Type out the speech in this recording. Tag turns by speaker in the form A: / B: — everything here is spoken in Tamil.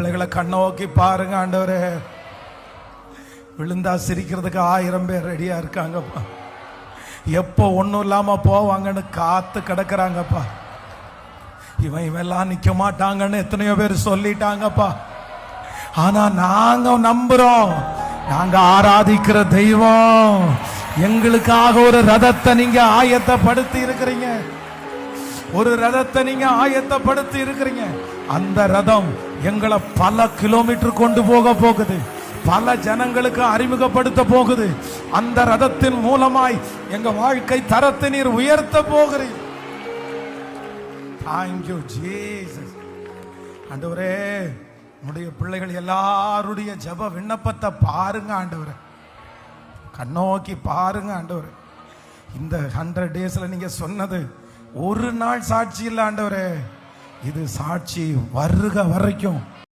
A: பிள்ளைகளை கண்ணோக்கி பாருங்க ஆண்டவரே. விழுந்தா சிரிக்கிறதுக்கு 1000 பேர் ரெடியா இருக்காங்கப்பா. எப்போ ஒன்றும் இல்லாம போவாங்கன்னு காத்து கிடக்குறாங்கப்பா. இவெல்லாம் நிக்க மாட்டாங்கன்னு எத்தனையோ பேர் சொல்லிட்டாங்கப்பா. ஆனா நாங்க நம்புறோம், நாங்க ஆராதிக்கிற தெய்வம் எங்களுக்காக ஒரு ரதத்தை நீங்க ஆயத்தப்படுத்தி இருக்கிறீங்க. ஒரு ரதத்தை நீங்க ஆயத்தப்படுத்தி இருக்கிறீங்க. அந்த ரதம் எங்களை பல கிலோமீட்டர் கொண்டு போக போகுது, பல ஜனங்களுக்கு அறிமுகப்படுத்த போகுது. அந்த ரதத்தின் மூலமாய் எங்க வாழ்க்கை தரத்தை நீர் உயர்த்த போகிறீர். Thank you Jesus. ஆண்டவரே, உடைய பிள்ளைகள் எல்லாருடைய ஜெப விண்ணப்பத்தை பாருங்க ஆண்டவரே, கண்ணோக்கி பாருங்க ஆண்டவரே. இந்த 100 டேஸ்ல நீங்க சொன்னது ஒரு நாள் சாட்சி இல்லை ஆண்டவரே, இது சாட்சி வருக வரைக்கும்